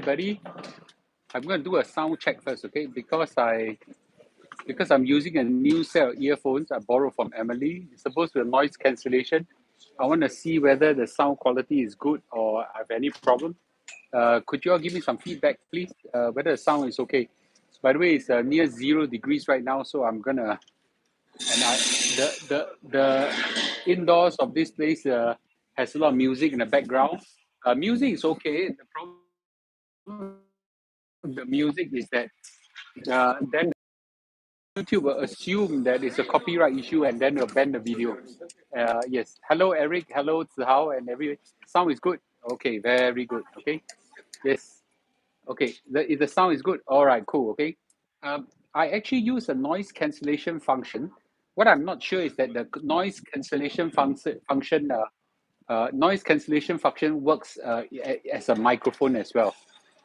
everybody. I'm going to do a sound check first, okay? Because I'm using a new set of earphones I borrowed from Emily. It's supposed to be noise cancellation. I want to see whether the sound quality is good or I have any problem. Could you all give me some feedback, please? Whether the sound is okay. By the way, it's near 0 degrees right now, so I'm gonna and the indoors of this place has a lot of music in the background. Music is okay. The problem with the music is that then YouTube will assume that it's a copyright issue and then will ban the video. Yes. Hello, Eric. Hello, Zihao, and every sound is good. Okay, very good. Okay. Yes. Okay. If the sound is good, all right, cool. Okay. I actually use a noise cancellation function. What I'm not sure is that the noise cancellation function works as a microphone as well.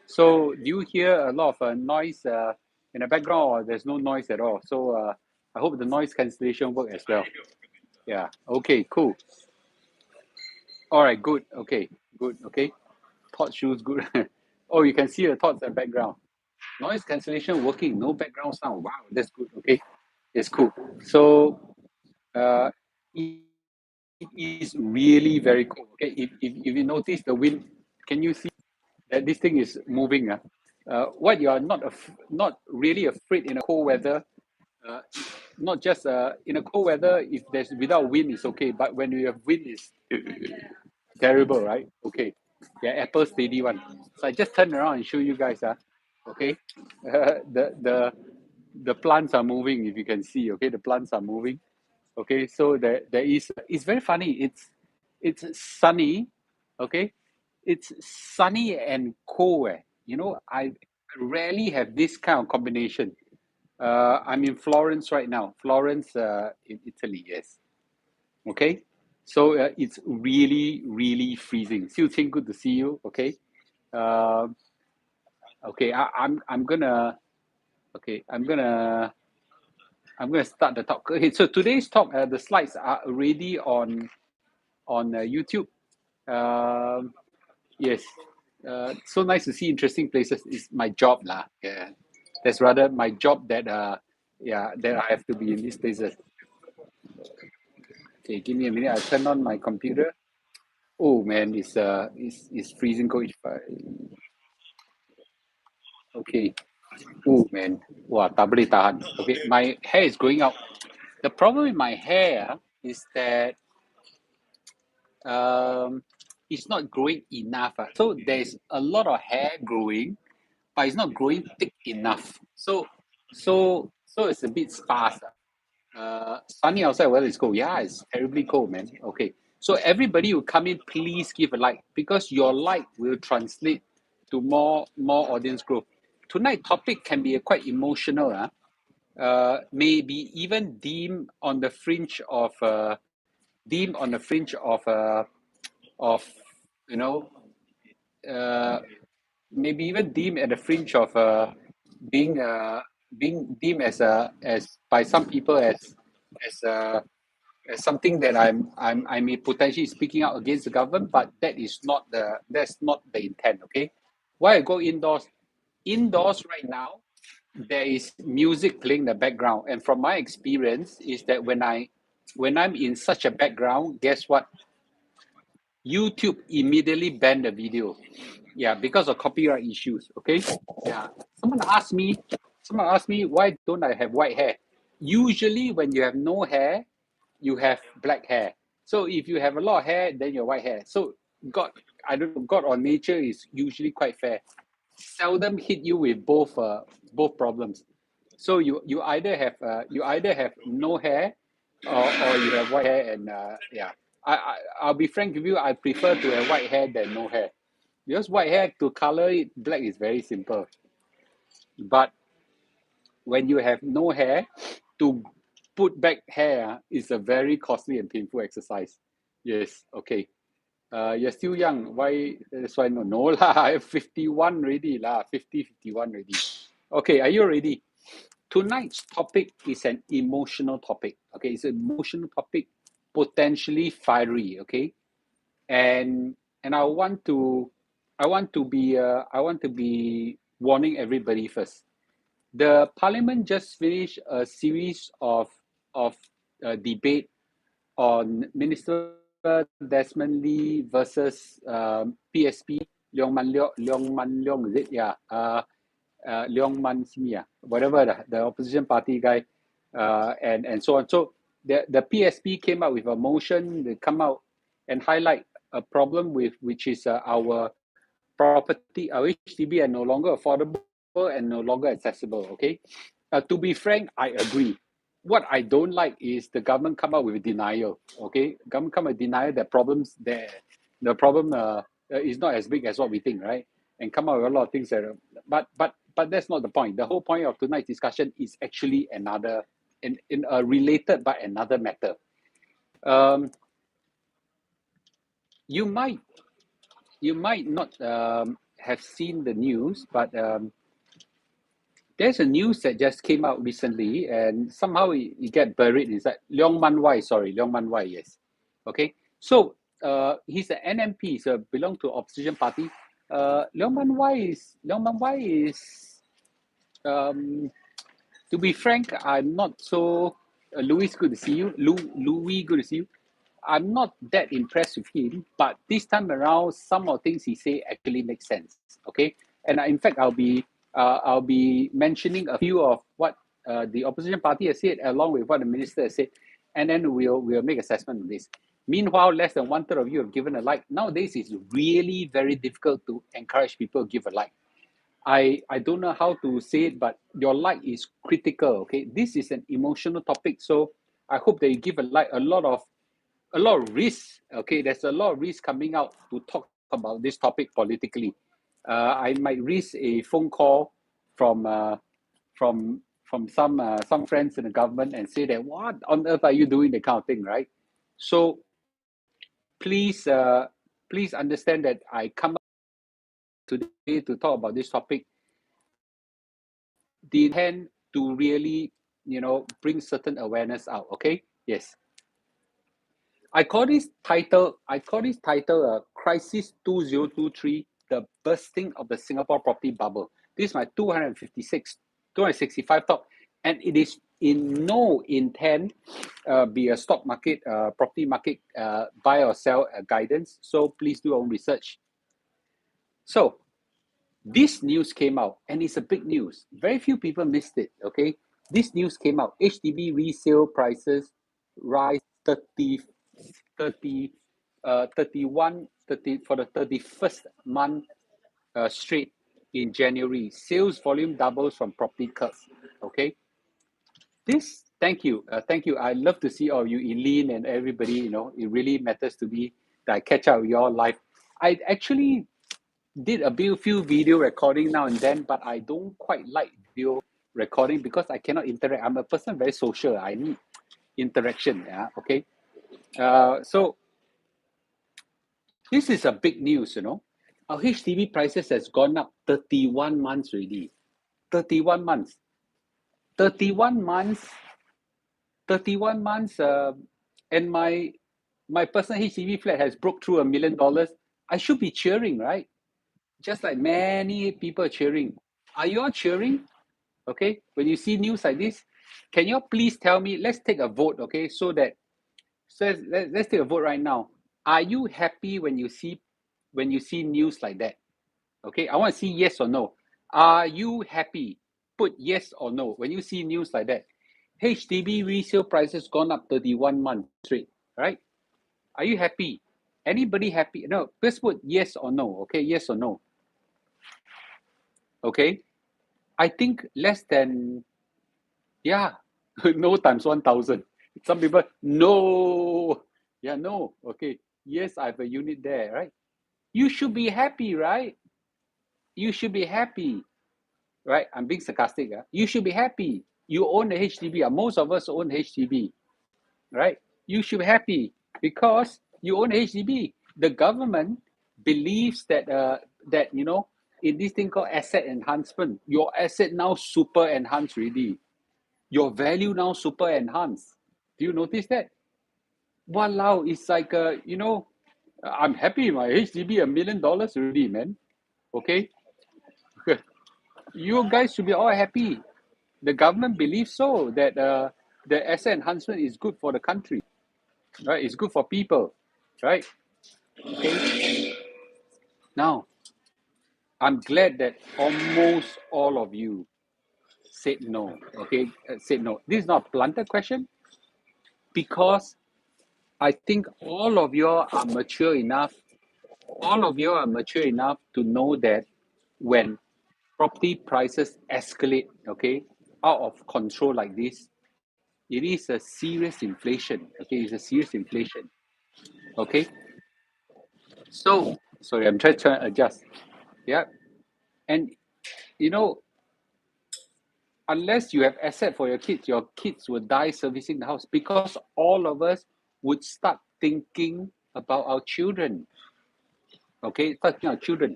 So do you hear a lot of noise in the background, or there's no noise at all? So I hope the noise cancellation work as well. Yeah. Okay. Cool. All right. Good. Okay. Good. Okay. Todd shoes. Good. Oh, you can see the Todd's in the background. Noise cancellation working. No background sound. Wow, that's good. Okay. It's cool. So it is really very cool. Okay. If you notice the wind, can you see that this thing is moving? What you are not really afraid in a cold weather, uh, not just in a cold weather, if there's without wind, it's okay. But when you have wind, it's terrible, right? Okay. Yeah, Apple Steady one. So I just turn around and show you guys. Okay. The plants are moving, if you can see. Okay, the plants are moving. Okay, so there is. It's very funny. It's sunny. Okay, it's sunny and cold. I rarely have this kind of combination. I'm in Florence right now. Florence, in Italy. Yes. Okay, so it's really, really freezing. Xiu Qing, good to see you. Okay. Um okay, I'm gonna. Okay, I'm gonna start the talk. Okay, so today's talk, the slides are already on YouTube. Um, yes. So nice to see interesting places. It's my job lah. Yeah, that's rather my job that that I have to be in these places. Okay, give me a minute. I turn on my computer. Oh man, it's freezing cold. Okay. Oh man, wow, tak boleh tahan. Okay, my hair is growing out. The problem with my hair is that um, it's not growing enough. So there's a lot of hair growing, but it's not growing thick enough. So it's a bit sparse. Sunny outside, weather is cold. Yeah, it's terribly cold, man. Okay, so everybody who come in, please give a like because your like will translate to more audience growth. Tonight topic can be quite emotional. Maybe even deemed on the fringe of you know uh, maybe even deemed at the fringe of being being deemed as by some people as as something that I may potentially speaking out against the government, but that's not the intent. Okay, why I go indoors? Indoors right now, there is music playing in the background, and from my experience, is that when I'm in such a background, guess what? YouTube immediately banned the video. Yeah, because of copyright issues. Okay. Yeah. Someone asked me why don't I have white hair? Usually when you have no hair, you have black hair. So if you have a lot of hair, then you're white hair. So God, I don't know, God or nature is usually quite fair. Seldom hit you with both problems. So you either have no hair or you have white hair and yeah. I'll be frank with you, I prefer to have white hair than no hair. Because white hair to color it black is very simple. But when you have no hair, to put back hair is a very costly and painful exercise. Yes, okay. You're still young. Why? That's why no lah. I'm 51 already lah. 50, 51 already. Okay, are you ready? Tonight's topic is an emotional topic. Okay, it's an emotional topic, potentially fiery. Okay, and I want to I want to be warning everybody first. The Parliament just finished a series of debate on Minister Desmond Lee versus PSP Leong Man Leong, is it? Yeah, Leong Man Simi, whatever the opposition party guy, and so on. So the PSP came out with a motion. They come out and highlight a problem with which is our property, our HDB are no longer affordable and no longer accessible. Okay, to be frank, I agree. What I don't like is the government come out with denial. Okay, government come with denial that problems there, the problem is not as big as what we think, right? And come out with a lot of things that, but that's not the point. The whole point of tonight's discussion is actually another, in a related but another matter. Um, you might you might not have seen the news, but there's a news that just came out recently, and somehow it get buried inside. Leong Man Wai, sorry, Leong Man Wai, yes. Okay, so he's an NMP, so belong to opposition party. Leong Man Wai is um, to be frank, I'm not so. Louis, good to see you. Louis, good to see you. I'm not that impressed with him, but this time around, some of things he say actually make sense. Okay, and in fact, I'll be mentioning a few of what the opposition party has said, along with what the minister has said, and then we'll make assessment on this. Meanwhile, less than one third of you have given a like. Nowadays, it's really very difficult to encourage people to give a like. I don't know how to say it, but your like is critical. Okay, this is an emotional topic, so I hope that you give a like. A lot of risk. Okay, there's a lot of risk coming out to talk about this topic politically. I might risk a phone call from from some friends in the government and say that what on earth are you doing, the kind of thing, right? So please please understand that I come today to talk about this topic, the intent to really, bring certain awareness out. Okay, yes. I call this title Crisis 2023, The Bursting of the Singapore Property Bubble. This is my 265 talk, and it is in no intent be a stock market, property market, buy or sell guidance. So please do your own research. So this news came out, and it's a big news. Very few people missed it. Okay, this news came out. HDB resale prices rise 30 30 31 30 for the 31st month straight in January. Sales volume doubles from property cuts. Okay, this thank you. I love to see all of you, Eileen and everybody. It really matters to me that I catch up with your life. I actually did few video recording now and then, but I don't quite like video recording because I cannot interact. I'm a person very social. I need interaction. Yeah. Okay. So this is a big news. Our HDB prices has gone up 31 months already. 31 months. 31 months. 31 months. And my personal HDB flat has broke through $1 million. I should be cheering, right? Just like many people cheering. Are you all cheering? Okay, when you see news like this, can you all please tell me? Let's take a vote. Okay, let's take a vote right now. Are you happy when you see news like that? Okay, I want to see yes or no. Are you happy? Put yes or no when you see news like that. HDB resale prices gone up 31 months straight. Right? Are you happy? Anybody happy? No, just put yes or no. Okay, yes or no. Okay, I think less than, yeah, no times 1,000. Some people, no. Yeah, no. Okay. Yes, I have a unit there, right? You should be happy, right? You should be happy, right? I'm being sarcastic. You should be happy. You own a HDB. Most of us own HDB, right? You should be happy because you own HDB. The government believes that in this thing called asset enhancement, your asset now super enhanced already. Your value now super enhanced. Do you notice that? Walao, it's like I'm happy my HDB $1 million already, man. Okay? You guys should be all happy. The government believes so that the asset enhancement is good for the country, right? It's good for people, right? Okay. Now, I'm glad that almost all of you said no. Okay, said no. This is not a planted question because I think all of you are mature enough. All of you are mature enough to know that when property prices escalate, okay, out of control like this, it is a serious inflation. Okay, it's a serious inflation. Okay, so sorry, I'm trying to adjust. Yeah, and you know, unless you have asset for your kids will die servicing the house because all of us would start thinking about our children. Okay, talking our children,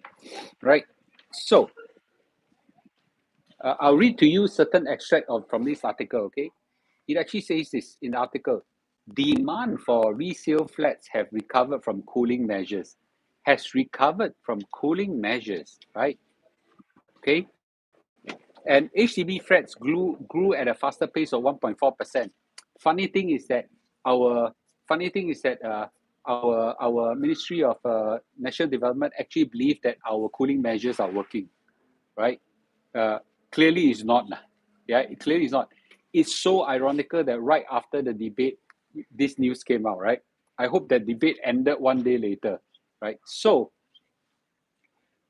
right? So I'll read to you certain extract of from this article. Okay, it actually says this in the article: demand for resale flats have recovered from cooling measures. Has recovered from cooling measures, right? Okay, and HDB flats grew at a faster pace of 1.4%. Funny thing is that our funny thing is that our Ministry of National Development actually believe that our cooling measures are working, right? Uh, Clearly, it's not. Yeah, it clearly is not. It's so ironical that right after the debate, this news came out, right? I hope that debate ended one day later, right? So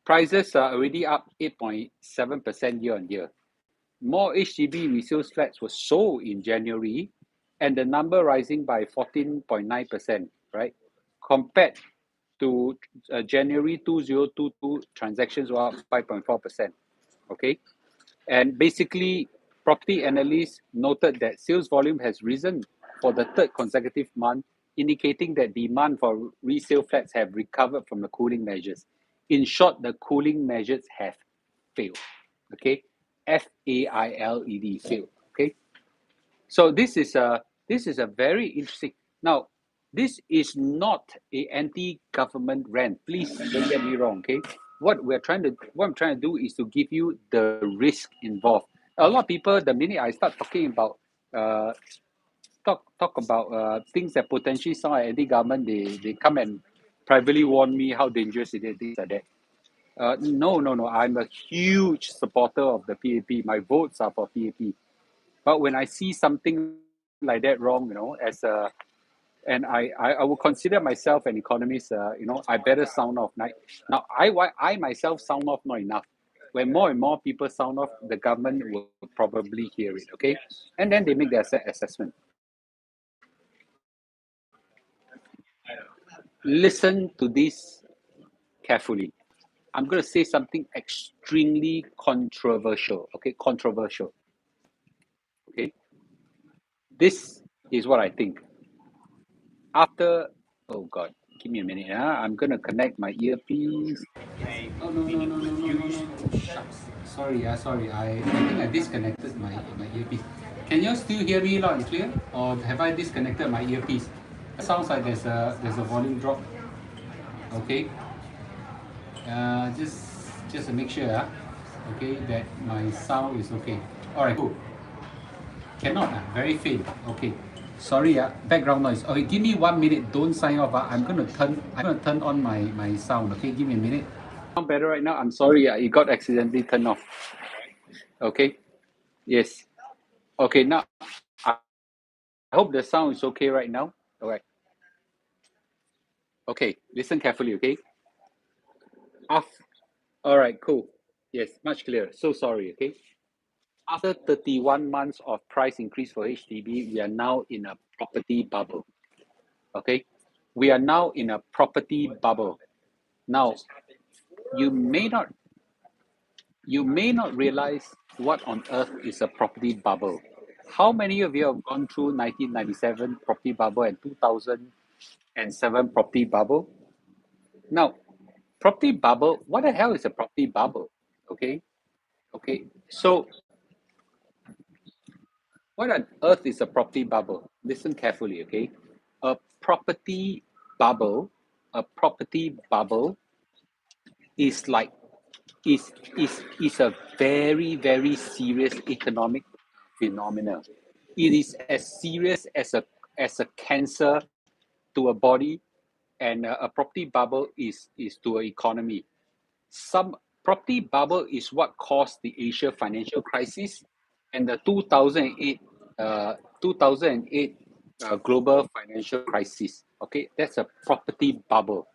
prices are already up 8.7% year on year. More HDB resale flats were sold in January, and the number rising by 14.9%, right? Compared to January 2022, transactions were up 5.4%. Okay. And basically, property analysts noted that sales volume has risen for the third consecutive month, indicating that demand for resale flats have recovered from the cooling measures. In short, the cooling measures have failed. Okay, FAILED, failed. Okay, so this is a very interesting. Now, this is not a anti-government rant. Please don't get me wrong. Okay, what I'm trying to do is to give you the risk involved. A lot of people, the minute I start talking about uh, talk about things that potentially sound like anti-government, they come and privately warn me how dangerous it is, things like that. No, no, no. I'm a huge supporter of the PAP. My votes are for PAP. But when I see something like that wrong, as a and I will consider myself an economist. I better sound off. Now, I myself sound off not enough. When more and more people sound off, the government will probably hear it. Okay, and then they make their assessment. Listen to this carefully. I'm going to say something extremely controversial. Okay, controversial. Okay, this is what I think. After, oh God, give me a minute. I'm going to connect my earpiece. Oh, no, no, no, no, no, no, no. Shucks. Sorry, sorry. I think I disconnected my earpiece. Can you still hear me loud and clear? Or have I disconnected my earpiece? It sounds like there's a volume drop. Okay. Just to make sure, okay, that my sound is okay. All right, cool. Cannot, very faint. Okay. Sorry, background noise. Okay, give me 1 minute. Don't sign off. I'm gonna turn on my sound. Okay, give me a minute. Sound better right now? I'm sorry, it got accidentally turned off. Okay. Yes. Okay, now I hope the sound is okay right now. All right. Okay, listen carefully, okay? Af- all right, cool. Yes, much clearer. So sorry, okay? After 31 months of price increase for HDB, we are now in a property bubble. Okay? We are now in a property bubble. Now, you may not you may not realize what on earth is a property bubble. How many of you have gone through 1997 property bubble and 2007 property bubble? Now, property bubble, what the hell is a property bubble? Okay? Okay. So, what on earth is a property bubble? Listen carefully, okay? A property bubble, a property bubble is like is a very, very serious economic phenomenon. It is as serious as a cancer to a body, and a property bubble is to an economy. Some property bubble is what caused the Asia financial crisis and the 2008 global financial crisis. Okay, that's a property bubble.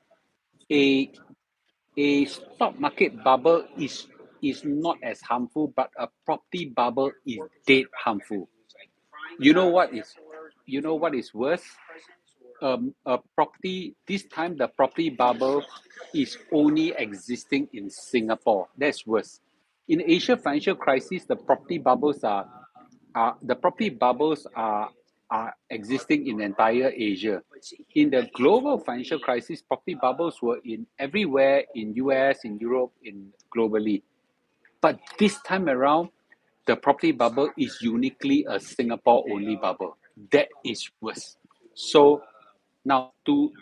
A a stock market bubble is not as harmful, but a property bubble is dead harmful. You know what is worse? A property, this time the property bubble is only existing in Singapore. That's worse. In Asia financial crisis, the property bubbles are existing in entire Asia. In the global financial crisis, property bubbles were in everywhere in US, in Europe, in globally. But this time around, the property bubble is uniquely a Singapore only bubble. That is worse. So now to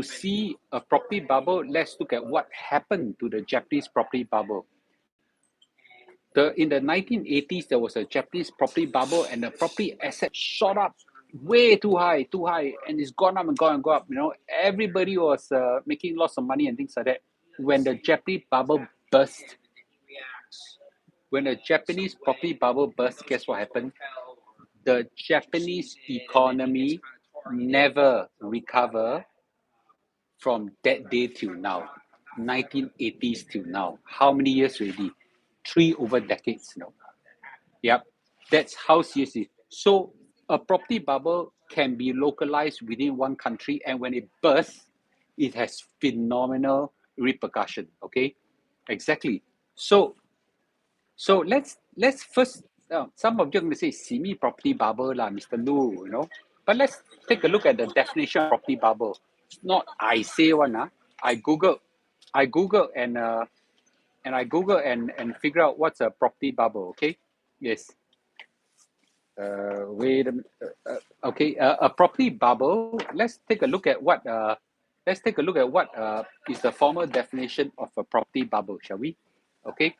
see a property bubble, let's look at what happened to the Japanese property bubble. In the 1980s, there was a Japanese property bubble, and the property asset shot up way too high, and it's gone up and gone and gone up. Everybody was making lots of money and things like that. When the Japanese bubble burst, when the Japanese property bubble burst, guess what happened? The Japanese economy never recover from that day till now, 1980s till now. How many years already? 3 over decades now. Yep, that's how serious it is. So a property bubble can be localized within one country, and when it bursts, it has phenomenal repercussion. Okay, exactly. So let's first. Some of you are going to say, "See me property bubble lah, Mr. Lu," But let's take a look at the definition of property bubble. It's not I say one. I Google, I Google and figure out what's a property bubble. Okay, yes. Wait a minute. Okay, a property bubble. Let's take a look at what. Is the formal definition of a property bubble, shall we? Okay,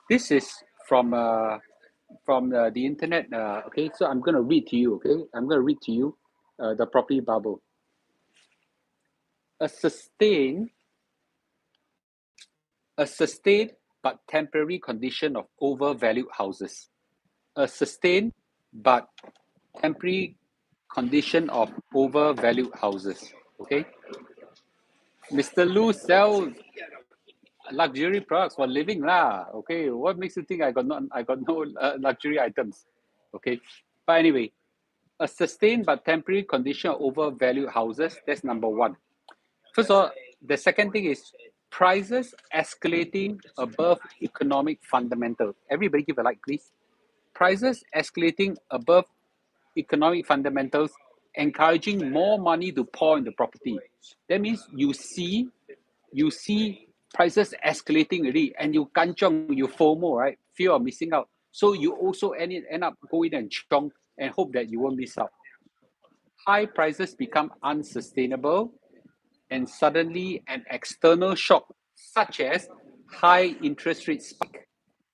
this is from the internet. Okay, so I'm going to read to you. Okay, I'm going to read to you the property bubble. A sustained but temporary condition of overvalued houses. A sustained but temporary condition of overvalued houses. Okay, Mr. Lu sells luxury products for living lah. Okay, what makes you think I got no luxury items? Okay, but anyway, a sustained but temporary condition of overvalued houses. That's number one. First of all, the second thing is prices escalating above economic fundamental. Everybody give a like, please. Prices escalating above economic fundamentals, encouraging more money to pour into property. That means you see prices escalating already, and you kanchong, you FOMO, right? Fear of missing out. So you also end up going and chong and hope that you won't miss out. High prices become unsustainable, and suddenly an external shock, such as high interest rate spike,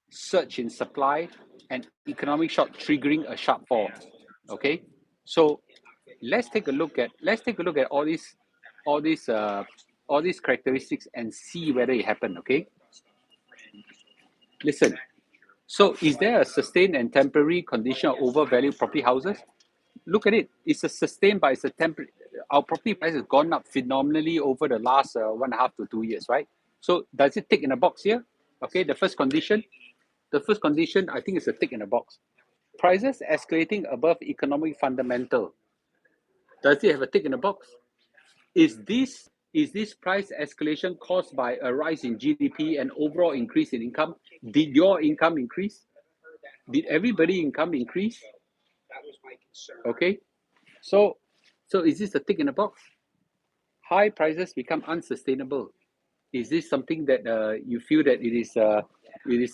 surge in supply, and economic shock triggering a sharp fall. Okay, so let's take a look at all these characteristics and see whether it happened. Okay, listen. So, is there a sustained and temporary condition of overvalued property houses? Look at it. It's a sustained, but it's a temporary. Our property price has gone up phenomenally over the last 1.5 to 2 years, right? So, does it tick in a box here? Okay, the first condition, I think, is a tick in a box. Prices escalating above economic fundamental. Does it have a tick in a box? Is this price escalation caused by a rise in GDP and overall increase in income? Did your income increase? Did everybody income increase? Okay, so is this a tick in a box? High prices become unsustainable. Is this something that you feel that it is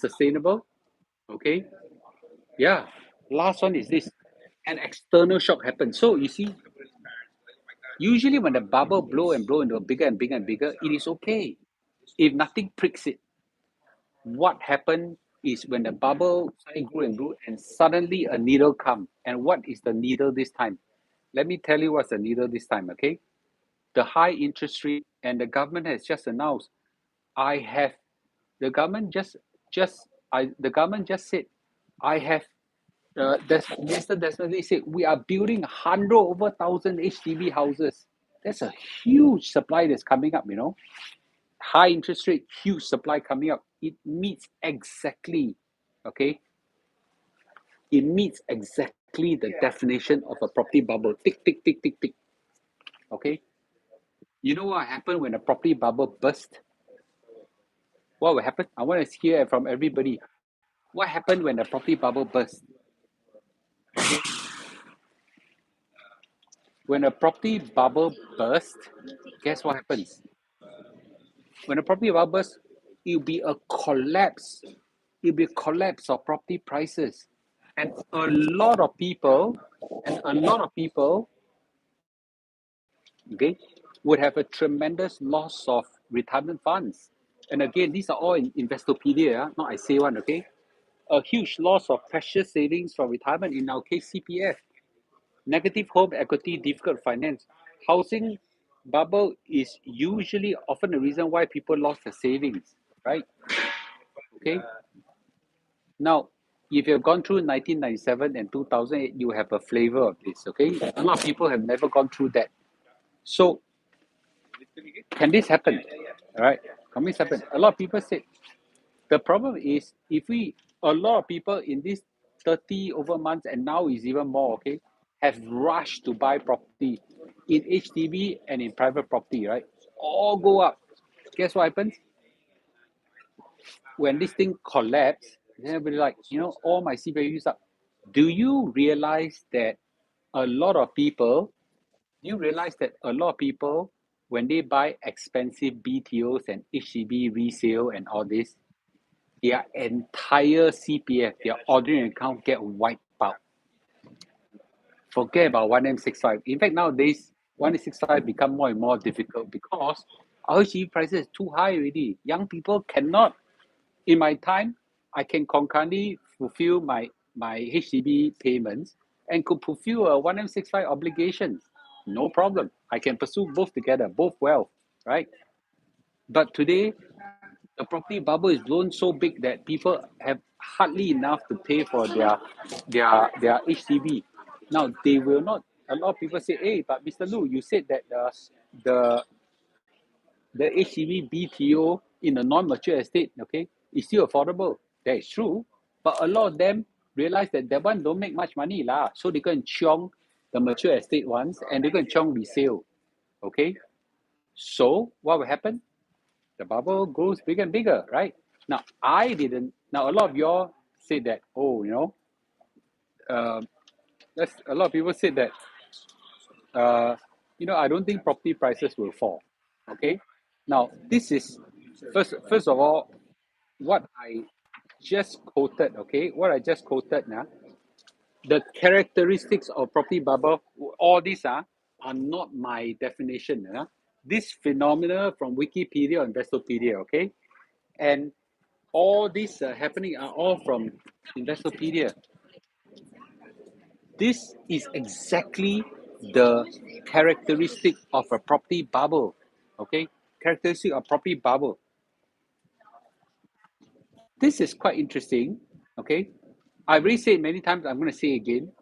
sustainable? Okay, yeah. Last one is this: an external shock happens. So you see, usually when the bubble blow and blow into bigger and bigger and bigger, it is okay if nothing pricks it. what happened is when the bubble started grew and grew, and suddenly a needle come. And what is the needle this time? Let me tell you what's the needle this time, okay? The high interest rate, and the government has just announced, I have the government the government just said, I have Mr. Desmond said we are building 100 over 1,000 HDB houses. That's a huge supply that's coming up, you know. High interest rate, huge supply coming up. It meets exactly, okay? It meets exactly the definition of a property bubble. Tick, tick, tick, tick, tick. Okay? You know what happened when a property bubble burst? What will happen? I want to hear from everybody. What happened when the property bubble burst? When a property bubble burst, guess what happens? When a property bubble burst, it'll be a collapse. It'll be a collapse of property prices. And a lot of people, and a lot of people, okay, would have a tremendous loss of retirement funds. And again, these are all in Investopedia, not I say one, okay? A huge loss of precious savings for retirement, in our case, CPF. Negative home equity, difficult finance. Housing bubble is usually often the reason why people lost their savings, right? Okay. Now, if you've gone through 1997 and 2008, you have a flavor of this, okay? A lot of people have never gone through that. So, can this happen? All right. Can this happen? A lot of people say the problem is a lot of people in these 30 over months, and now is even more, okay, have rushed to buy property in HDB and in private property, right? All go up. Guess what happens? When this thing collapse, then everybody like, all my CPF used up. Do you realize that a lot of people, when they buy expensive BTOs and HDB resale and all this, their entire CPF, their ordinary account get wiped out. Forget about 1M65. In fact, nowadays, 1M65 become more and more difficult because our HDB prices is too high already. Young people cannot. In my time, I can concurrently fulfill my HDB payments and could fulfill a 1M65 obligations. No problem. I can pursue both together, both well, right? But today, the property bubble is blown so big that people have hardly enough to pay for their HDB. Now they will not. A lot of people say, "Hey, but Mr. Lu, you said that the the HDB BTO in a non-mature estate, okay, is still affordable." That is true, but a lot of them realize that that one don't make much money lah, so they go and chiong the mature estate ones and they go and chiong resale, okay. So what will happen? The bubble grows bigger and bigger, right? Now, I didn't. Now, a lot of y'all said that, oh, uh, that's a lot of people said that, I don't think property prices will fall. Okay. Now, this is first of all, what I just quoted. Okay, what I just quoted now, the characteristics of property bubble, all these are not my definition. This phenomena from Wikipedia or Investopedia. Okay, and all these happening are all from Investopedia. This is exactly the characteristic of a property bubble. Okay, characteristic of property bubble. This is quite interesting. Okay, I've already said many times. I'm going to say again.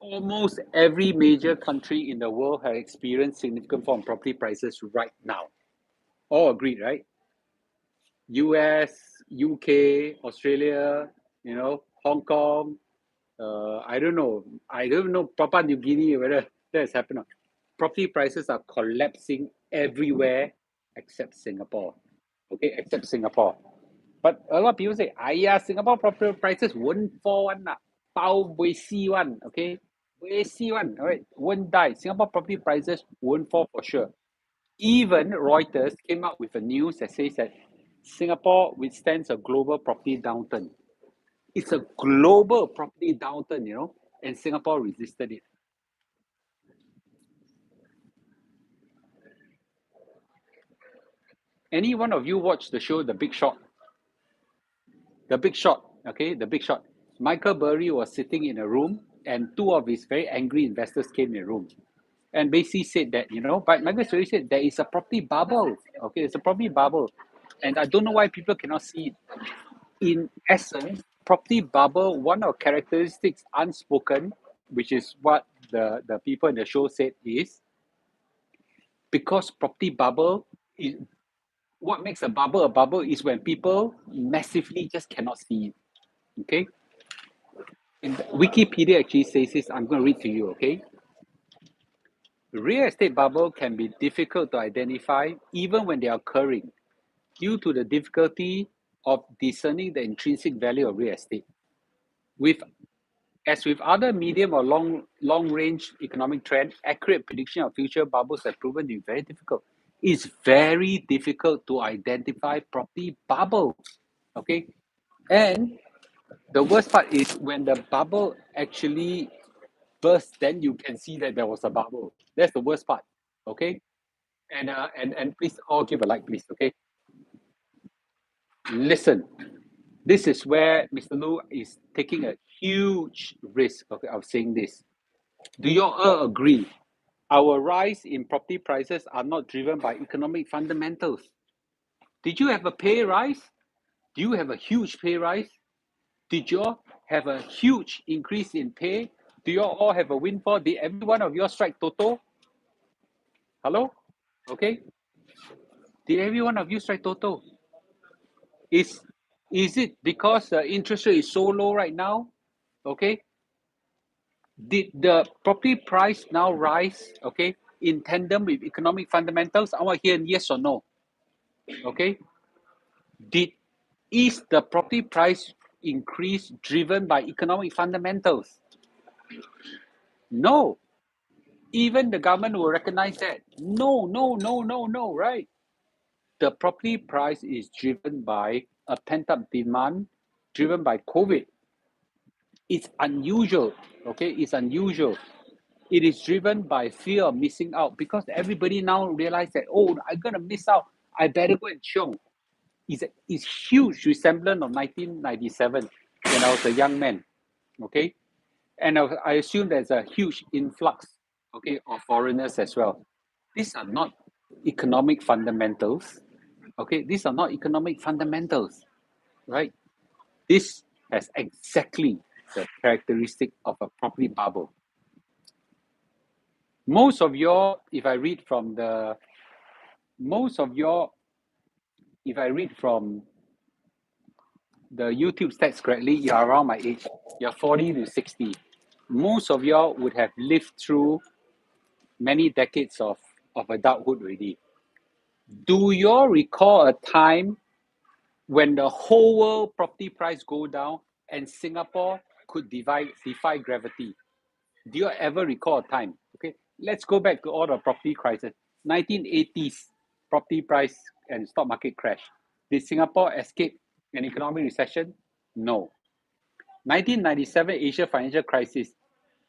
Almost every major country in the world has experienced significant fall in property prices right now. All agreed, right? US, UK, Australia, Hong Kong, I don't know. I don't know Papua New Guinea whether that has happened. Property prices are collapsing everywhere except Singapore. Okay, except Singapore. But a lot of people say, Singapore property prices won't fall one lah. Bao buay si one, okay? Buay si one, all right? Won't die. Singapore property prices won't fall for sure. Even Reuters came out with a news that says that Singapore withstands a global property downturn. It's a global property downturn, and Singapore resisted it. Any one of you watch the show The Big Short? The Big Short, okay, The Big Short. Michael Burry was sitting in a room, and two of his very angry investors came in the room, and basically said that, but Michael Burry said there is a property bubble. Okay, it's a property bubble, and I don't know why people cannot see it. In essence, property bubble, one of the characteristics unspoken, which is what the people in the show said, is because property bubble is what makes a bubble is when people massively just cannot see it. Okay, and Wikipedia actually says this. I'm going to read to you. Okay, real estate bubble can be difficult to identify even when they are occurring due to the difficulty of discerning the intrinsic value of real estate. With As with other medium or long range economic trend, accurate prediction of future bubbles have proven to be very difficult. It's very difficult to identify property bubbles. Okay, and the worst part is when the bubble actually bursts, then you can see that there was a bubble. That's the worst part. Okay, and please all give a like, please. Okay, listen. This is where Mr. Lu is taking a huge risk. Okay, of saying this. Do you all agree? Our rise in property prices are not driven by economic fundamentals. Did you have a pay rise? Do you have a huge pay rise? Did you all have a huge increase in pay? Do you all have a windfall? Did every one of you strike Toto? Hello? Okay. Did every one of you strike Toto? Is is it because the interest rate is so low right now? Okay. Did the property price now rise? Okay, in tandem with economic fundamentals? I want to hear yes or no. Okay. Did Is the property price increase driven by economic fundamentals? No. Even the government will recognize that. No, no, no, no, no, right? The property price is driven by a pent-up demand driven by COVID. It's unusual. Okay, it's unusual. It is driven by fear of missing out because everybody now realize that, oh, I'm gonna miss out. I better go and chiong. It's huge resemblance of 1997 when I was a young man. Okay, and I assume there's a huge influx, okay, of foreigners as well. These are not economic fundamentals. Okay, these are not economic fundamentals, right? This has exactly the characteristic of a property bubble. Most of your, if I read from the, most of your, if I read from the YouTube stats correctly, you're around my age. You're 40 to 60. Most of y'all would have lived through many decades of adulthood already. Do you all recall a time when the whole world property price go down and Singapore could defy gravity? Do you ever recall a time? Okay, let's go back to all the property crisis. 1980s property price and stock market crash. Did Singapore escape an economic recession? No. 1997 Asia financial crisis.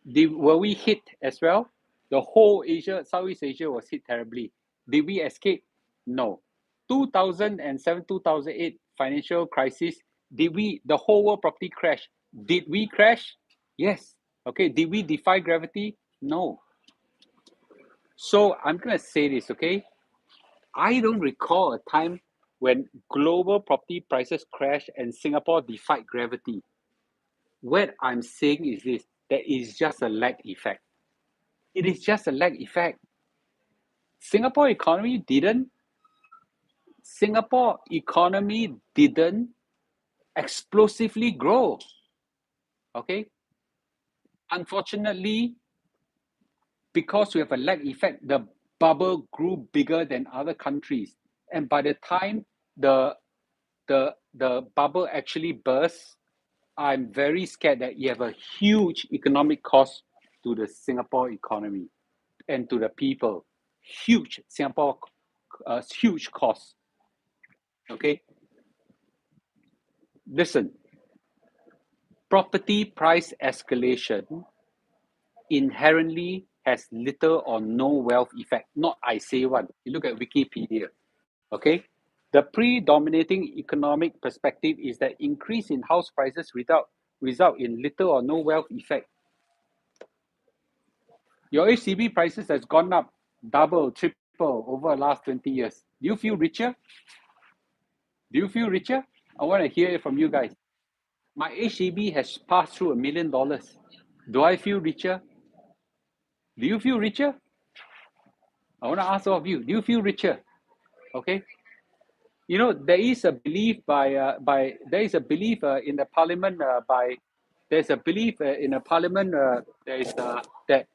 Were we hit as well? The whole Asia, Southeast Asia was hit terribly. Did we escape? No. 2007, 2008 financial crisis. The whole world property crash? Did we crash? Yes. Okay. Did we defy gravity? No. So I'm going to say this, okay? I don't recall a time when global property prices crashed and Singapore defied gravity. What I'm saying is this, there is just a lag effect. It is just a lag effect. Singapore economy didn't Singapore economy didn't explosively grow. Okay? Unfortunately, because we have a lag effect, the bubble grew bigger than other countries. And by the time the the bubble actually bursts, I'm very scared that you have a huge economic cost to the Singapore economy and to the people. Huge Singapore, huge cost. Okay, listen. Property price escalation inherently has little or no wealth effect. Not I say one. You look at Wikipedia. Okay, The predominating economic perspective is that increase in house prices result in little or no wealth effect. Your HDB prices has gone up double, triple over the last 20 years. Do you feel richer? Do you feel richer? I want to hear it from you guys. My HDB has passed through $1 million. Do I feel richer? Do you feel richer? I want to ask all of you. Do you feel richer? Okay. You know, there is a belief there is a belief in the parliament there's a belief in the parliament there is that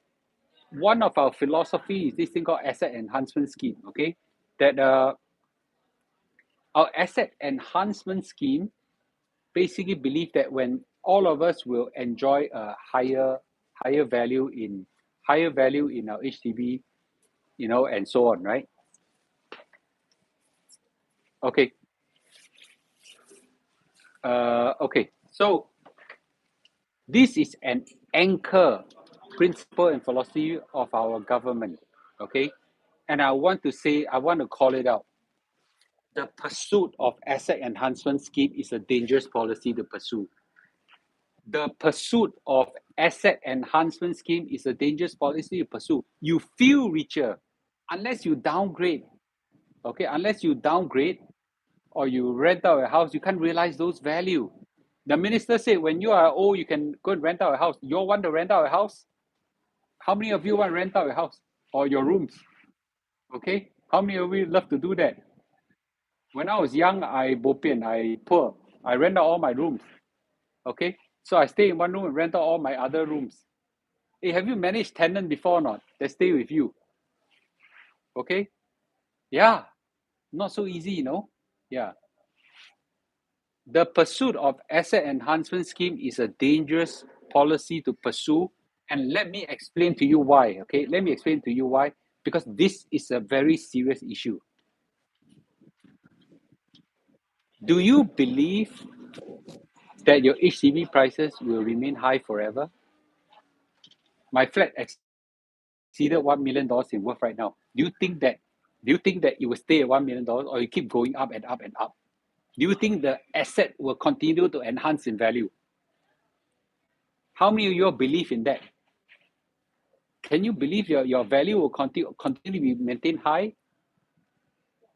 one of our philosophy is this thing called asset enhancement scheme. Okay, that our asset enhancement scheme basically believe that when all of us will enjoy a higher value in our HDB, you know, and so on, right? Okay. Okay. So this is an anchor principle and philosophy of our government. Okay. And I want to call it out. The pursuit of asset enhancement scheme is a dangerous policy to pursue. The pursuit of asset enhancement scheme is a dangerous policy to pursue. You feel richer unless you downgrade. Okay, unless you downgrade or you rent out a house, you can't realize those value. The minister said when you are old, you can go and rent out a house. You all want to rent out a house? How many of you want to rent out a house or your rooms? Okay, how many of you love to do that? When I was young, I bopian, I poor. I rent out all my rooms. Okay, so I stay in one room and rent out all my other rooms. Hey, have you managed tenant before or not? They stay with you. Okay, yeah, not so easy, you know. Yeah, the pursuit of asset enhancement scheme is a dangerous policy to pursue, and let me explain to you why. Okay, let me explain to you why. Because this is a very serious issue. Do you believe that your HDB prices will remain high forever? My flat exceeded $1 million in worth right now. Do you think that it will stay at $1 million or you keep going up and up and up? Do you think the asset will continue to enhance in value? How many of you believe in that? Can you believe your value will continue to be maintained high?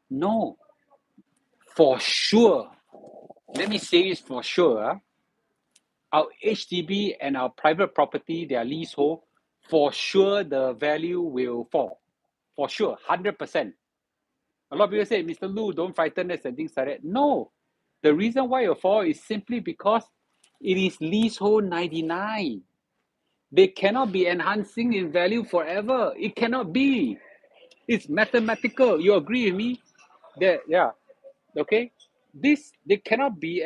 No. For sure. Let me say this for sure. Our HDB and our private property, their leasehold, for sure the value will fall. For sure, 100%. A lot of people say, Mr. Lu, don't frighten us and things like that. No. The reason why it will fall is simply because it is leasehold 99. They cannot be enhancing in value forever. It cannot be. It's mathematical. You agree with me? That, yeah. Okay. This they cannot be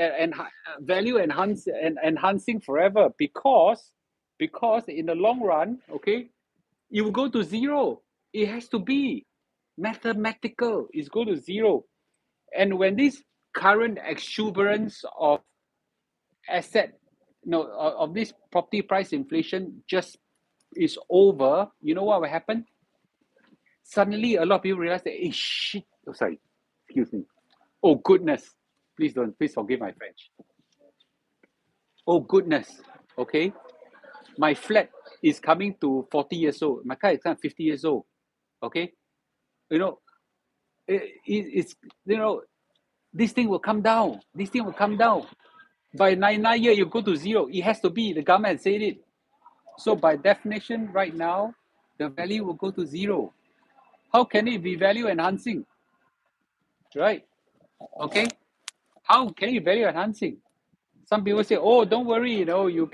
value enhancing forever because in the long run, okay, it will go to zero. It has to be mathematical. It's go to zero. And when this current exuberance of asset, no, of this property price inflation just is over, you know what will happen? Suddenly, a lot of people realize that, hey, shit. Oh, sorry, excuse me. Oh goodness, please forgive my French. Oh goodness, okay. My flat is coming to 40 years old. My car is kind of 50 years old. Okay, you know, it's you know, this thing will come down. This thing will come down. By 99 year, you go to zero. It has to be. The government said it. So by definition, right now, the value will go to zero. How can it be value enhancing? Right? Okay. How can it be value enhancing? Some people say, "Oh, don't worry. You know, you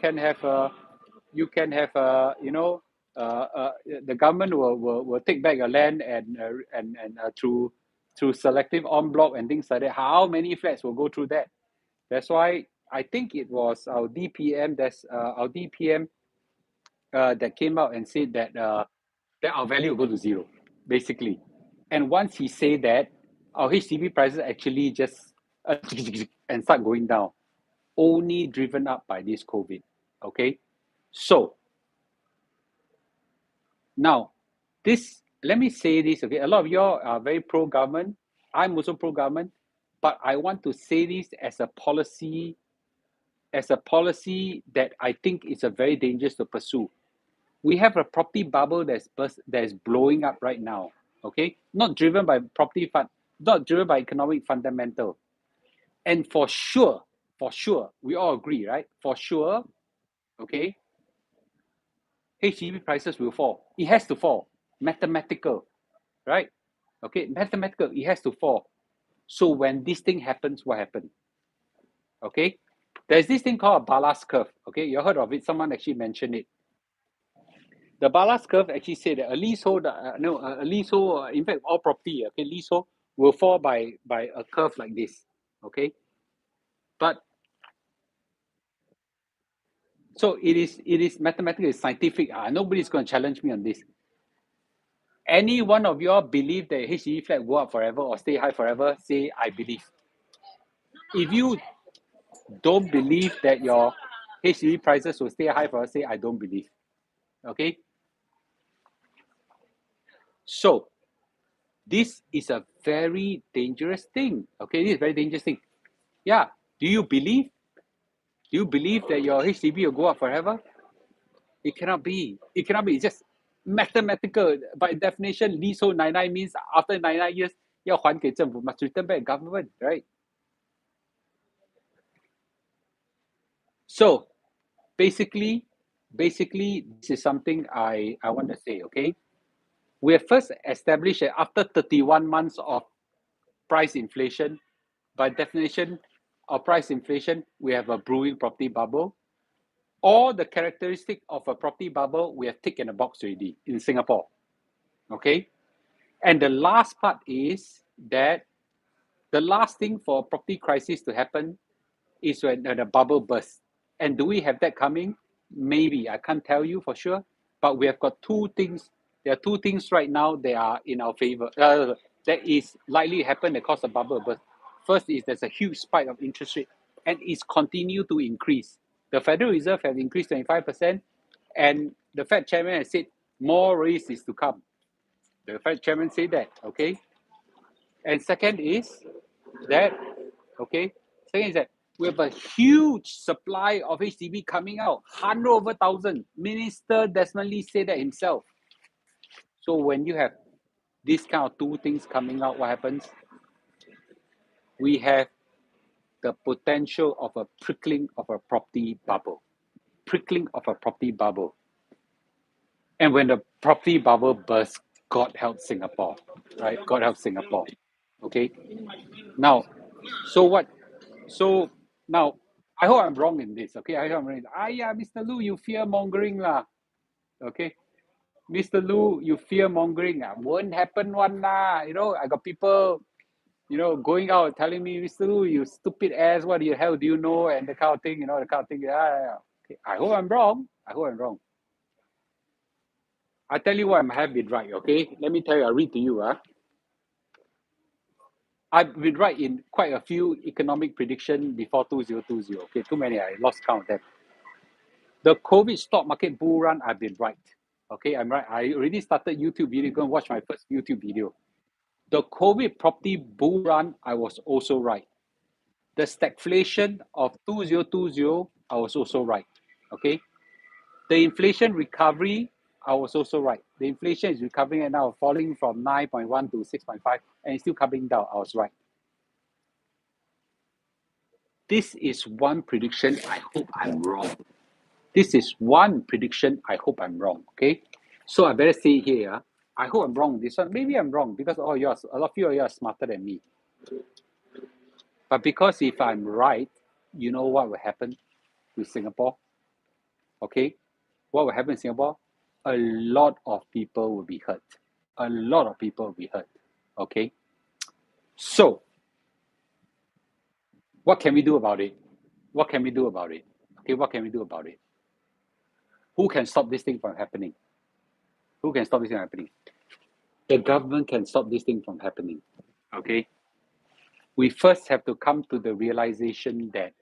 know, the government will take back your land and through selective en bloc and things like that." How many flats will go through that? That's why I think it was our DPM. That's our DPM that came out and said that our value will go to zero, basically. And once he said that, our HDB prices actually just and start going down, only driven up by this COVID. Okay, so now this let me say this. Okay, a lot of y'all are very pro government. I'm also pro government. but I want to say this as a policy that I think is a very dangerous to pursue. We have a property bubble that's blowing up right now. Okay, not driven by not driven by economic fundamental, and for sure, we all agree, right? For sure, okay, HDB prices will fall. It has to fall. Mathematical, right? Okay, mathematical. It has to fall. So when this thing happens, what happens? Okay, there's this thing called a ballast curve. Okay, you heard of it? Someone actually mentioned it. The ballast curve actually said that a leasehold, a leasehold, in fact, all property, okay, leasehold will fall by a curve like this. Okay, but so it is mathematical, it's scientific. Nobody's going to challenge me on this. Any one of you all believe that HDB flat will go up forever or stay high forever? Say I believe. If you don't believe that your HDB prices will stay high forever, say I don't believe. Okay. So this is a very dangerous thing. Okay, this is a very dangerous thing. Yeah. Do you believe? Do you believe that your HDB will go up forever? It cannot be. It cannot be. It's just mathematical. By definition, leasehold 99 means after 99 years, 要还给政府 must return back government, right? So basically, this is something I want to say, okay? We have first established that after 31 months of price inflation, by definition of price inflation, we have a brewing property bubble. All the characteristic of a property bubble, we have taken a box already in Singapore, okay? And the last part is that the last thing for a property crisis to happen is when the bubble bursts. And do we have that coming? Maybe. I can't tell you for sure. But we have got two things. There are two things right now that are in our favor. That is likely to happen that cause a bubble burst. First is there's a huge spike of interest rate and it's continued to increase. The Federal Reserve has increased 25%, and the Fed chairman has said more raise is to come. The Fed chairman said that, okay? And second is that, okay, second is that we have a huge supply of HDB coming out, 100 over 1,000. Minister Desmond Lee said that himself. So when you have this kind of two things coming out, what happens? We have the potential of a prickling of a property bubble. Prickling of a property bubble. And when the property bubble bursts, God help Singapore, right? God help Singapore. Okay. Now, so what? So now, I hope I'm wrong in this. Okay, I hope I'm wrong. Yeah, Mr. Lu, you fear mongering lah. Okay, Mr. Lu, you fear mongering. Won't happen one lah. You know, I got people, going out telling me, Mr. Lu, you stupid ass. What the hell do you know? And the kind of thing, the kind of thing. Yeah. Okay, I hope I'm wrong. I hope I'm wrong. I tell you what, I have been right. Okay, let me tell you. I read to you. I've been right in quite a few economic prediction before 2020. Okay, too many. I lost count of them. The COVID stock market bull run, I've been right. Okay, I'm right. I already started YouTube video. Go and watch my first YouTube video. The COVID property bull run, I was also right. The stagflation of 2020, I was also right. Okay. The inflation recovery, I was also right. The inflation is recovering and now falling from 9.1 to 6.5 and it's still coming down. I was right. This is one prediction. I hope I'm wrong. This is one prediction. I hope I'm wrong. Okay. So I better say here. I hope I'm wrong. This one, maybe I'm wrong because a lot of you are smarter than me. But because if I'm right, you know what will happen with Singapore? Okay. What will happen in Singapore? A lot of people will be hurt. A lot of people will be hurt. Okay. So, what can we do about it? What can we do about it? Okay, what can we do about it? Who can stop this thing from happening? Who can stop this thing from happening? The government can stop this thing from happening. Okay. We first have to come to the realization that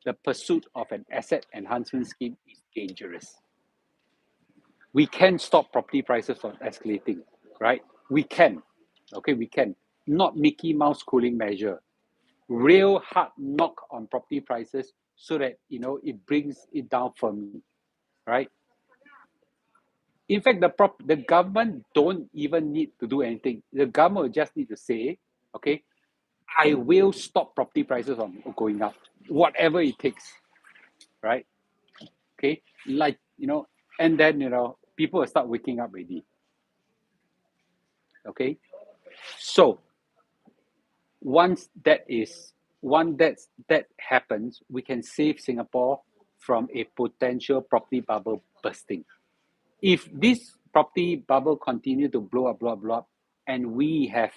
the pursuit of an asset enhancement scheme is dangerous. We can stop property prices from escalating, right? We can. Okay, we can. Not Mickey Mouse cooling measure. real hard knock on property prices so that it brings it down firmly, right? In fact, the government don't even need to do anything. The government will just need to say, okay, I will stop property prices from going up, whatever it takes, right? Okay, like and then people will start waking up already. Okay, so once that happens, we can save Singapore from a potential property bubble bursting. If this property bubble continue to blow up, and we have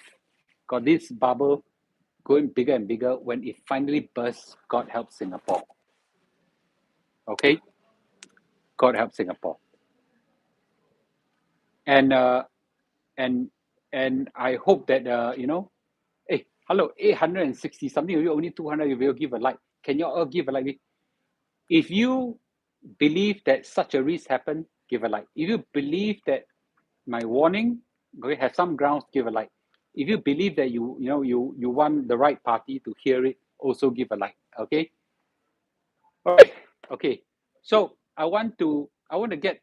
got this bubble going bigger and bigger, when it finally bursts, God help Singapore. Okay, God help Singapore. And and and I hope that hey, hello, 860 something, you only 200, you will give a like. Can you all give a like? If you believe that such a risk happened, give a like. If you believe that my warning have some grounds, give a like. If you believe that you want the right party to hear it, also give a like. Okay. All right. Okay. So I want to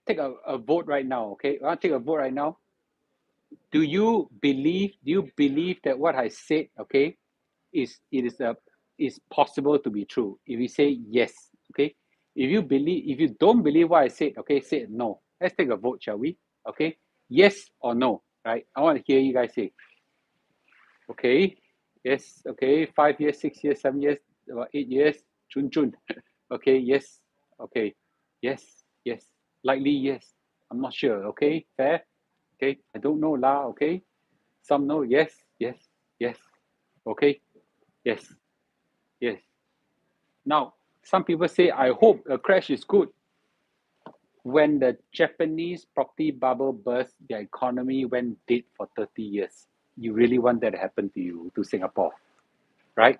take a vote right now. Okay. I want to take a vote right now. Do you believe that what I said, okay, is possible to be true? If you say yes, okay. If you don't believe what I said, okay, say no. Let's take a vote, shall we? Okay. Yes or no, right? I want to hear you guys say. Okay. Yes, okay. 5 years, 6 years, 7 years, about 8 years. Chun chun. Okay, yes. Okay. Yes, yes. Likely yes. I'm not sure. Okay, fair. Okay. I don't know lah. Okay. Some know yes, yes, yes. Okay. Yes, yes. Now, some people say, I hope a crash is good. When the Japanese property bubble burst, their economy went dead for 30 years. You really want that to happen to you, to Singapore, right?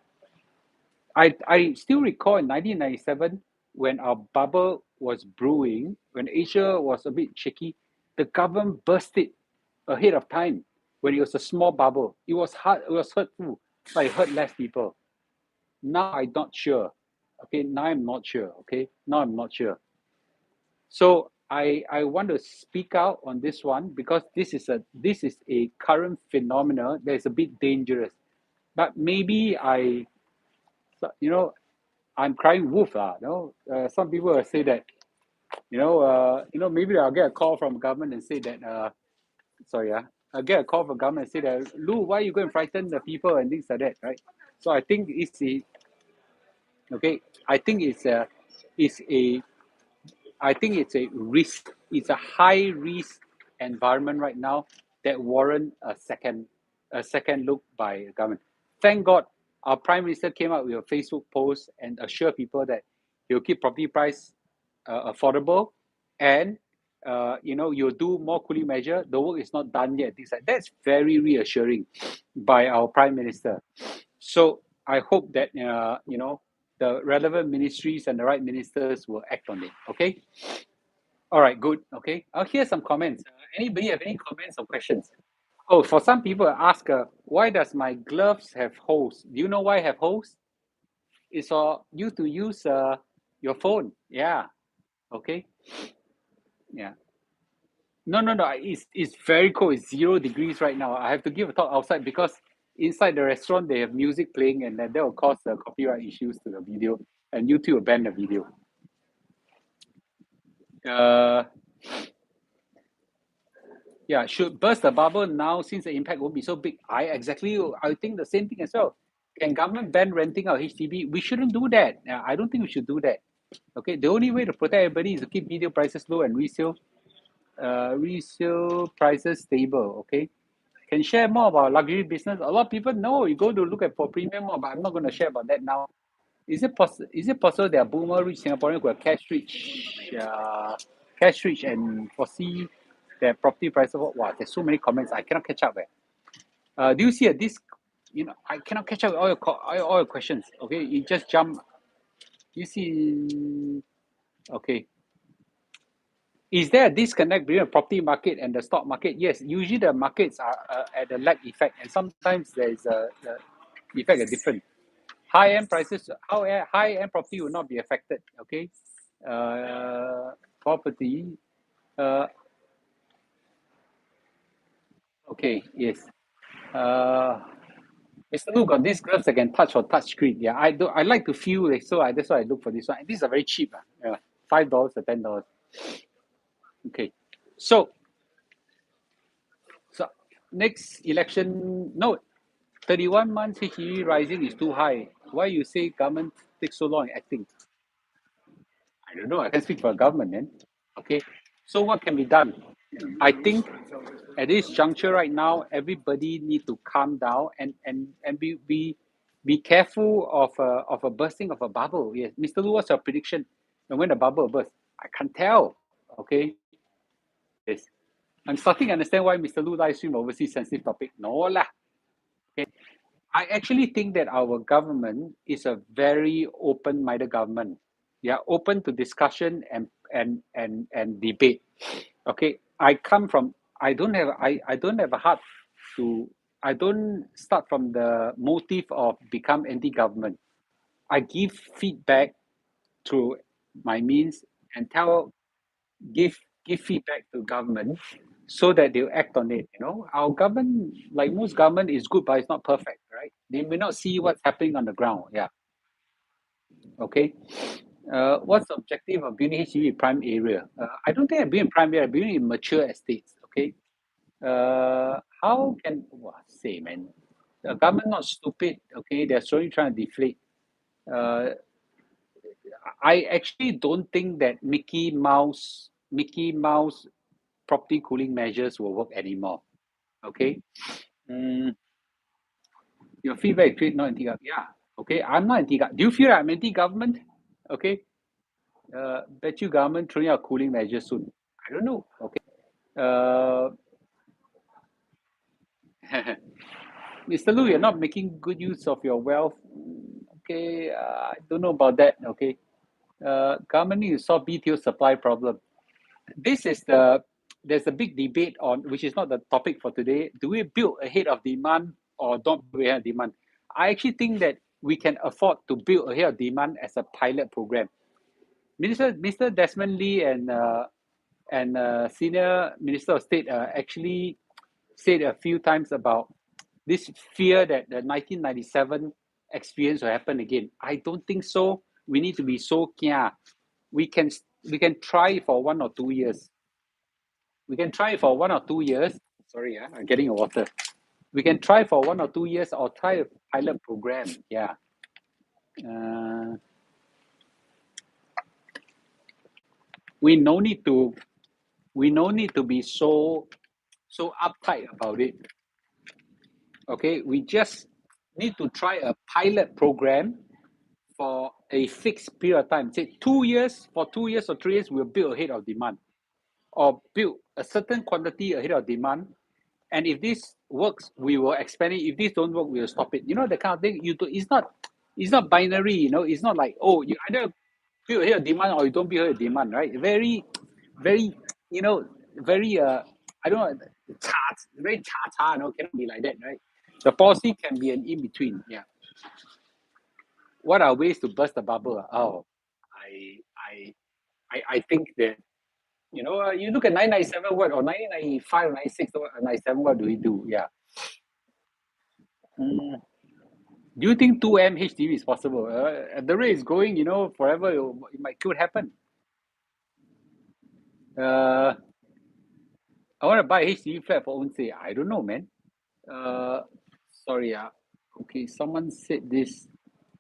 I still recall in 1997 when our bubble was brewing, when Asia was a bit shaky, the government burst it ahead of time when it was a small bubble. It was hard, it was hurtful, but it hurt less people. Now I'm not sure. Okay, now I'm not sure. Okay, now I'm not sure. So I want to speak out on this one because this is a current phenomena that is a bit dangerous. But maybe I'm crying wolf. Some people will say that, maybe I'll get a call from government and say that, I'll get a call from government and say that, Lou, why you go and frighten the people and things like that, right? So I think okay, I think it's a, I think it's a risk. It's a high risk environment right now that warrant a second look by the government. Thank God, our Prime Minister came out with a Facebook post and assure people that he'll keep property price affordable, and you'll do more cooling measure. The work is not done yet. Things like that's very reassuring by our Prime Minister. So I hope that the relevant ministries and the right ministers will act on it. Okay. All right. Good. Okay. I'll hear some comments. Anybody have any comments or questions? Oh, for some people ask, why does my gloves have holes? Do you know why I have holes? It's for you to use your phone. Yeah. Okay. Yeah. No, no, no. It's very cold. It's 0 degrees right now. I have to give a talk outside because inside the restaurant they have music playing, and then that will cause copyright issues to the video, and YouTube will ban the video. Uh, yeah, should burst the bubble now since the impact won't be so big. I think the same thing as well. Can government ban renting out HDB? We shouldn't do that. I don't think we should do that. Okay, the only way to protect everybody is to keep video prices low and resale prices stable. Okay, can share more about luxury business. A lot of people know you go to look at for premium more, but I'm not going to share about that now. Is it possible there are boomer rich Singaporeans who are cash rich and foresee their property prices? Wow, there's so many comments. I cannot catch up. Do you see this? I cannot catch up with all your questions. Okay, you just jump. You see, okay. Is there a disconnect between the property market and the stock market? Yes, usually the markets are at a lag effect, and sometimes there is the effect is different. high-end prices, high-end property will not be affected. Okay, property. Uh, okay, yes. Uh, Mr. Lu got these gloves that can touch or touch screen. Yeah, I do. I like to feel it, so that's why I look for this one. These are very cheap. Yeah, $5 or $10. Okay, so so next election, no, 31 months HDB rising is too high. Why you say government takes so long in acting? I don't know. I can speak for government then. Okay. So what can be done? I think at this juncture right now, everybody need to calm down and be careful of a bursting of a bubble. Yes, Mr. Lu, what's your prediction? And when the bubble will burst? I can't tell. Okay. Yes. I'm starting to understand why Mr. Lu live stream overseas sensitive topic. No lah. Okay. I actually think that our government is a very open-minded government. They are open to discussion and debate. Okay, I don't have a heart to I don't start from the motive of become anti-government. I give feedback through my means and give give feedback to government so that they'll act on it. Our government, like most government, is good, but it's not perfect, right? They may not see what's happening on the ground. Yeah. Okay. What's the objective of building HDB in prime area? I don't think I'm building in prime area. I'm building in mature estates. Okay. How can say, man? The government not stupid. Okay, they're slowly trying to deflate. Uh, I actually don't think that Mickey Mouse property cooling measures will work anymore. Okay. Mm, your feedback is not anti-government. Yeah. Okay. I'm not anti-government. Do you feel like I'm anti-government? Okay. Bet you government throwing out cooling measures soon. I don't know. Okay. Uh, Mr. Lu, you're not making good use of your wealth. Okay. I don't know about that. Okay. Government needs to solve BTO supply problem. This is there's a big debate on which is not the topic for today. Do we build ahead of demand or don't build ahead of demand? I actually think that we can afford to build ahead of demand as a pilot program. Mr. Desmond Lee and Senior Minister of State actually said a few times about this fear that the 1997 experience will happen again. I don't think so. We need to be so kia. We can we can try for 1 or 2 years. We can try for 1 or 2 years. Sorry, I'm getting a water. We can try for 1 or 2 years or try a pilot program. Yeah. Uh, we no need to be so uptight about it. Okay, we just need to try a pilot program for a fixed period of time. Say 2 years, for 2 years or 3 years, we'll build ahead of demand, or build a certain quantity ahead of demand. And if this works, we will expand it. If this don't work, we will stop it. The kind of thing it's not binary. It's not like, oh, you either build ahead of demand or you don't build ahead of demand, right? Very, very, very I don't know, very cha. Cannot be like that, right? The policy can be an in between. Yeah. What are ways to burst the bubble? Oh, I I I think that you look at 997 what, or 1995 or 96 or 97, what do we do? Yeah. Mm. Do you think 2M HDB is possible? At the rate it's going, forever, it could happen. Uh, I want to buy a HDB flat for own say. I don't know, man. Uh, Sorry. Okay, someone said this.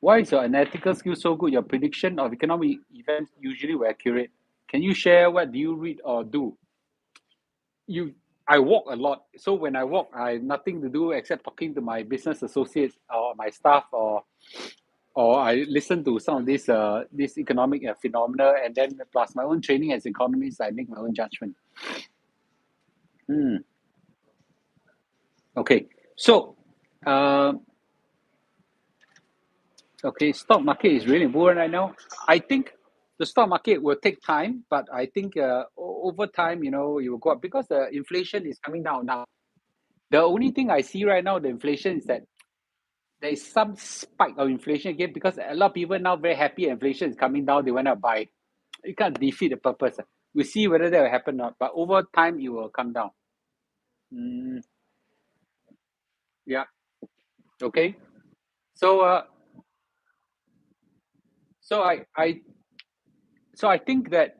Why is your analytical skill so good? Your prediction of economic events usually were accurate. Can you share what do you read or do? I walk a lot. So when I walk, I have nothing to do except talking to my business associates or my staff, or I listen to some of this economic phenomena, and then plus my own training as economist, I make my own judgment. Hmm. Okay. So, uh, okay, stock market is really important right now. I think the stock market will take time, but I think over time, it will go up because the inflation is coming down now. The only thing I see right now, the inflation is that there is some spike of inflation again because a lot of people now very happy inflation is coming down. They want to buy. You can't defeat the purpose. We see whether that will happen or not. But over time, it will come down. Mm, yeah. Okay. So so I think that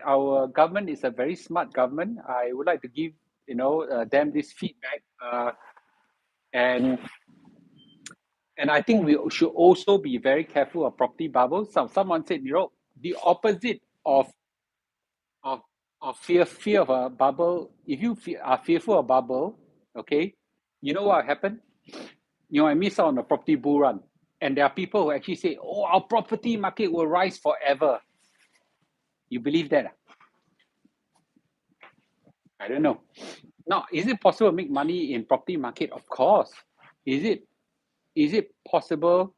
our government is a very smart government. I would like to give them this feedback. And I think we should also be very careful of property bubbles. Someone said, the opposite of fear of a bubble. If you are fearful of bubble, okay, you know what will happen? I miss out on the property bull run, and there are people who actually say, "Oh, our property market will rise forever." You believe that? I don't know. Now, is it possible to make money in property market? Of course. Is it? Is it possible?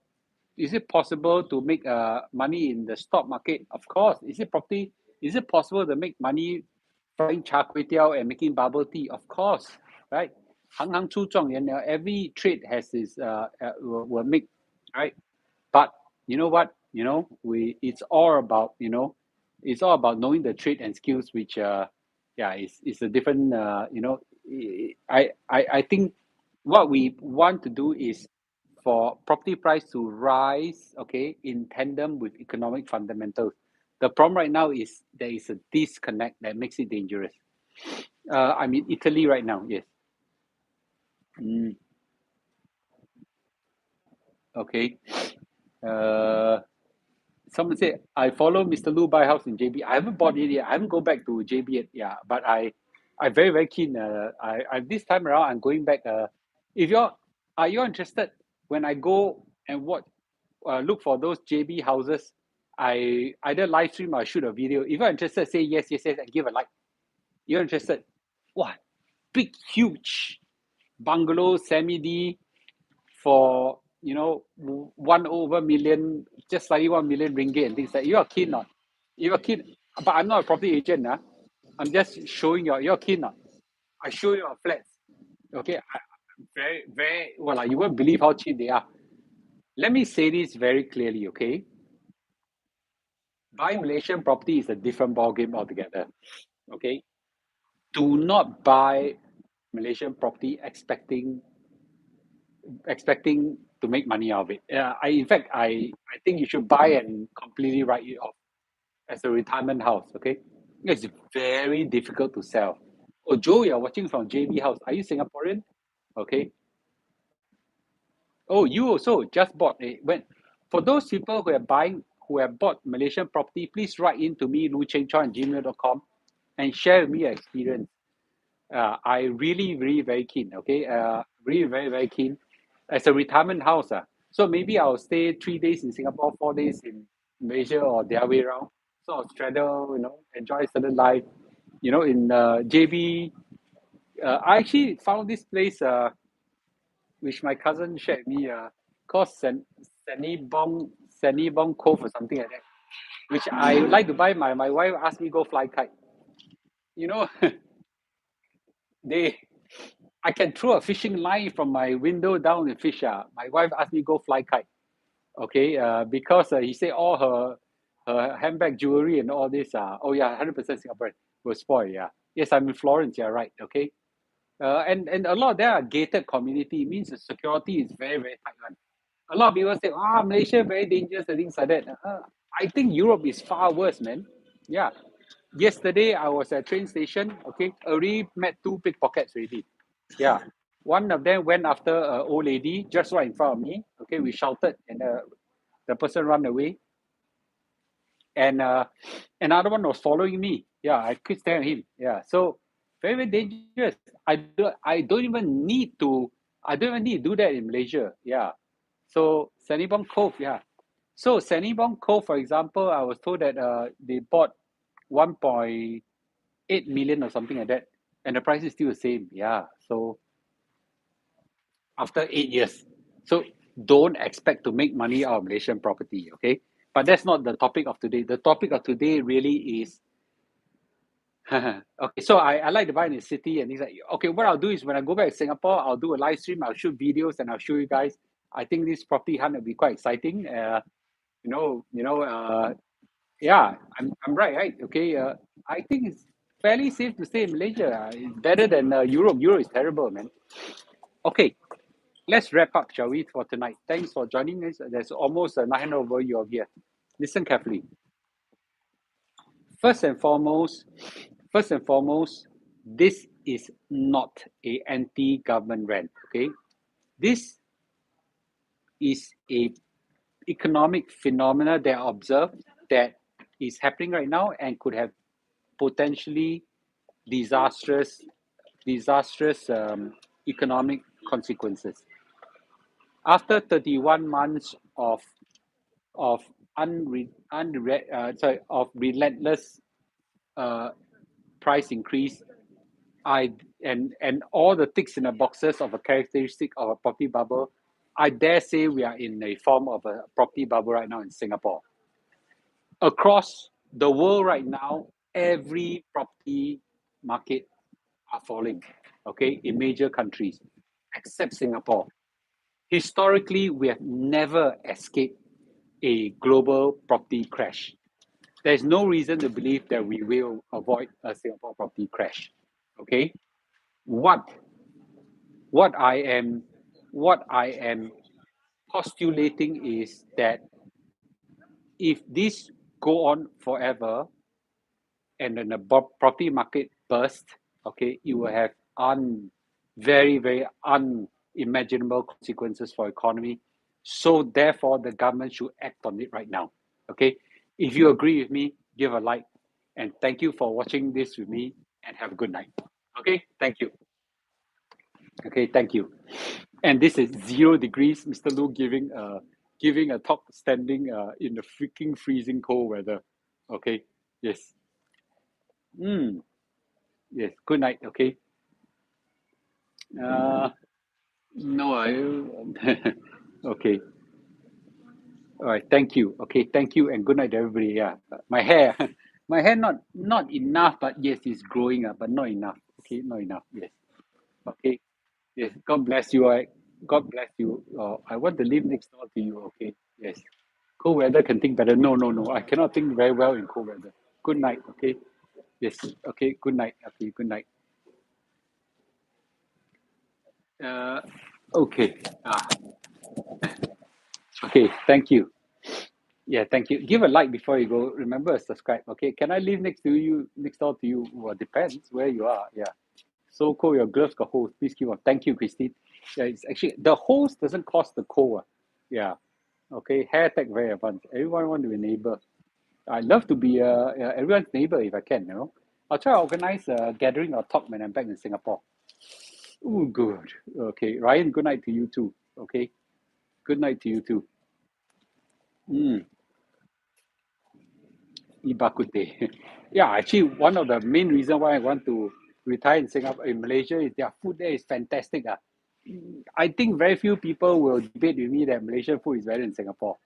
Is it possible to make money in the stock market? Of course. Is it possible to make money frying char kway teow and making bubble tea? Of course, right? Hang hang 出状元, every trade has its will make, right? But you know what? It's all about knowing the trade and skills, which yeah, is a different I think what we want to do is for property price to rise, okay, in tandem with economic fundamentals. The problem right now is there is a disconnect that makes it dangerous. I mean, Italy right now, yes. Mm, okay. Uh, Someone said I follow Mr. Lu buy house in JB. I haven't bought it yet. I haven't go back to JB yet. Yeah, but I very very keen. I this time around I'm going back. If you're interested, when I go and watch, look for those JB houses, I either live stream or shoot a video. If you're interested, say yes, yes, yes, and give a like. You're interested? What? Big, huge bungalow, semi D for 1 over million, just slightly 1 million ringgit and things like. You're keen not? You're keen, but I'm not a property agent. I'm just showing you're keen not? I show you a flats. Okay, very very well. You won't believe how cheap they are. Let me say this very clearly. Okay, buying Malaysian property is a different ball game altogether. Okay, do not buy Malaysian property expecting to make money out of it. In fact, I think you should buy and completely write it off as a retirement house. Okay, it's very difficult to sell. Oh, Joe, you're watching from JB House. Are you Singaporean? Okay. Oh, you also just bought a when for those people who have bought Malaysian property, please write in to me, luchengchong@gmail.com, and share with me your experience. I really, really very keen. Okay, really very, very keen. As a retirement house, so maybe I'll stay 3 days in Singapore, 4 days in Malaysia, or the other way around. So I'll straddle, enjoy certain life. In JB, I actually found this place, which my cousin shared with me, called Sanibong Cove or something like that, which I would like to buy. My wife asked me go fly kite. You know, they I can throw a fishing line from my window down and fish. My wife asked me go fly kite. Okay, because he said all her handbag jewelry and all this. Oh yeah, 100% Singaporean will spoil. Yeah, yes, I'm in Florence. Yeah, right. Okay, and a lot of them are gated community. It means the security is very very tight one. A lot of people say, Malaysia very dangerous and things like that. I think Europe is far worse, man. Yeah. Yesterday I was at train station. Okay, already met two pickpockets already. Yeah. One of them went after an old lady just right in front of me. Okay, we shouted and the person ran away. And another one was following me. Yeah, I could stand him. Yeah. So very, very dangerous. I don't even need to do that in Malaysia. Yeah. So Sanibong Cove, yeah. So Sanibong Cove, for example, I was told that they bought 1.8 million or something like that, and the price is still the same. Yeah. So after 8 years. So don't expect to make money out of Malaysian property, okay? But that's not the topic of today. The topic of today really is Okay, so I like to buy in the city and things like, okay, what I'll do is when I go back to Singapore, I'll do a live stream, I'll shoot videos and I'll show you guys. I think this property hunt will be quite exciting. Yeah, I'm right, right? Okay, I think it's fairly safe to stay in Malaysia. It's better than Europe. Europe is terrible, man. Okay, let's wrap up, shall we, for tonight? Thanks for joining us. There's almost 900 over you here. Listen carefully. First and foremost, first and foremost, this is not a anti-government rant. Okay, this is a economic phenomena that I observed that is happening right now and could have potentially disastrous economic consequences. After 31 months of of relentless uh, price increase, and all the ticks in the boxes of a characteristic of a property bubble, I dare say we are in a form of a property bubble right now in Singapore. Across the world right now, every property market are falling, okay, in major countries, except Singapore. Historically, we have never escaped a global property crash. There's no reason to believe that we will avoid a Singapore property crash. Okay, what what I am what I am postulating is that if this go on forever and then the property market burst, okay, it will have very unimaginable consequences for economy. So therefore, the government should act on it right now. Okay, if you agree with me, give a like, and thank you for watching this with me, and have a good night. Okay, thank you. Okay, thank you. And this is 0 degrees, Mr. Lu giving a talk standing in the freaking freezing cold weather. Okay, yes. Mm, yes. Good night. Okay. Uh, no, okay. All right. Thank you. Okay. Thank you, and good night, everybody. Yeah. My hair, my hair not enough, but yes, it's growing up, but not enough. Okay, not enough. Yes. Okay. Yes. God bless you. God bless you. I want to live next door to you. Okay. Yes. Cold weather can think better. No, no, no. I cannot think very well in cold weather. Good night. Okay. Yes. Okay. Good night. Okay. Good night. Uh, okay. Okay. Thank you. Yeah. Thank you. Give a like before you go. Remember, subscribe. Okay. Can I live next to you, next door to you? Well, depends where you are. Yeah. So cold. Your gloves got holes. Please keep on. Thank you, Christine. Yeah. It's actually the holes doesn't cost the cold. Yeah. Okay. Hair tech very advanced. Everyone want to be a neighbor. I love to be everyone's neighbor if I can. I'll try to organize a gathering or talk when I'm back in Singapore. Oh, good. Okay, Ryan. Good night to you too. Okay. Good night to you too. Mm, Ibakute. Yeah, actually, one of the main reason why I want to retire in Singapore, in Malaysia, is their food there is fantastic. I think very few people will debate with me that Malaysian food is better than Singapore.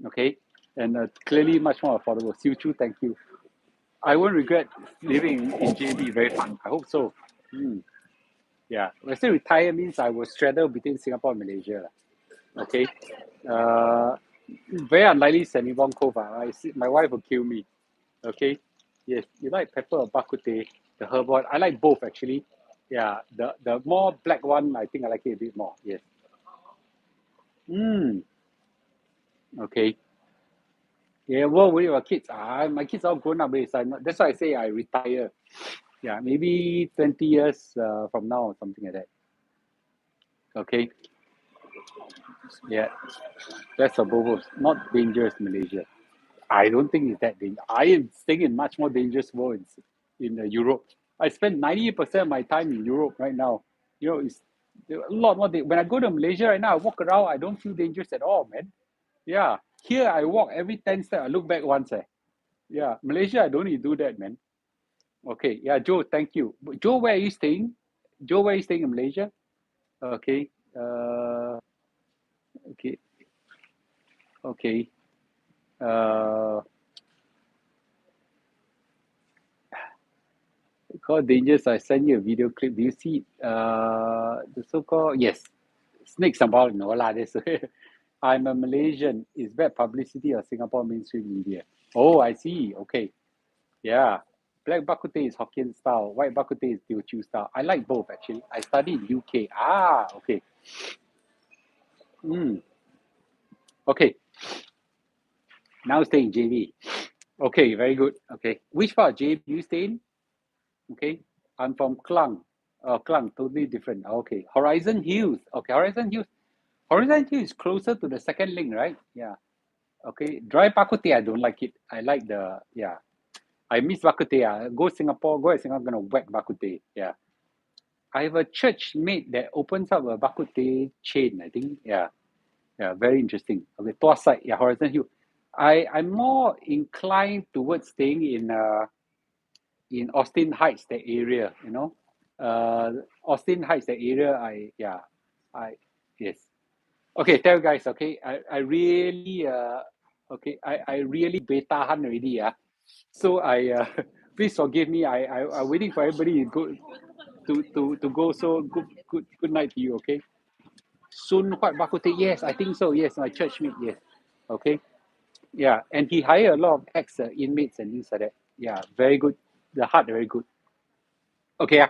Okay, and clearly much more affordable. Siu Chu, thank you. I won't regret living in JB. Very fun. I hope so. Mm, yeah. When I say retire means I will straddle between Singapore and Malaysia. Okay. Uh, very unlikely Sanibong Cove. My wife will kill me. Okay. Yes. You like pepper or bak kut teh, the herb one. I like both actually. Yeah. The more black one, I think I like it a bit more. Yes. Mm. Okay. Yeah. What were your kids? My kids all grown up. So that's why I say I retire. Yeah. Maybe 20 years from now or something like that. Okay. Yeah. That's a bobo. Not dangerous, Malaysia. I don't think it's that dangerous. I am staying in much more dangerous world in Europe. I spend 90% of my time in Europe right now. It's a lot more. When I go to Malaysia right now, I walk around, I don't feel dangerous at all, man. Yeah. Here, I walk every 10 steps, I look back once. Yeah. Malaysia, I don't need to do that, man. Okay. Yeah, Joe, thank you. Joe, where are you staying? Joe, where are you staying in Malaysia? Okay. Okay. Okay. Uh, called Dangers. I sent you a video clip. Do you see the so-called, yes, snakes and ball? No lah. This I'm a Malaysian. Is bad publicity of Singapore mainstream media? Oh, I see. Okay, yeah. Black bak kut teh is Hokkien style. White bak kut teh is Teochew style. I like both actually. I studied in UK. Ah, okay. Okay. Now stay in JB. Okay, very good. Okay. Which part of JB do you stay in? Okay. I'm from Klang. Klang, totally different. Okay. Horizon Hills. Okay, Horizon Hills. Horizon Hills is closer to the second link, right? Yeah. Okay. Dry bak kut teh, I don't like it. I like the, yeah. I miss bak kut teh. Go Singapore, go to Singapore, I'm gonna whack bak kut teh. Yeah. I have a church mate that opens up a bak kut teh chain, I think. Yeah. Yeah, very interesting. Okay, Tuas side, yeah, Horizon Hill. I'm more inclined towards staying in Austin Heights, that area, you know. Austin Heights, that area, I yes. Okay, tell you guys, okay, I really I really beta hunt already, yeah. So please forgive me. I'm waiting for everybody to go to go. So good night to you, okay? Sun Huat Bak Kut Teh, yes, I think so. Yes, my church mate, yes. Okay. Yeah, and he hired a lot of ex inmates and things like that. Yeah, very good. The heart very good. Okay,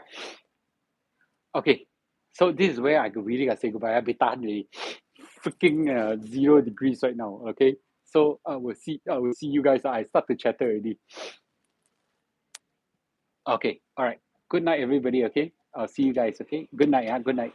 okay. So this is where I could really gotta say goodbye. I'll be done really. Freaking 0 degrees right now. Okay. So I will see you guys. I start to chatter already. Okay. All right. Good night, everybody. Okay. I'll see you guys. Okay. Good night. Good night.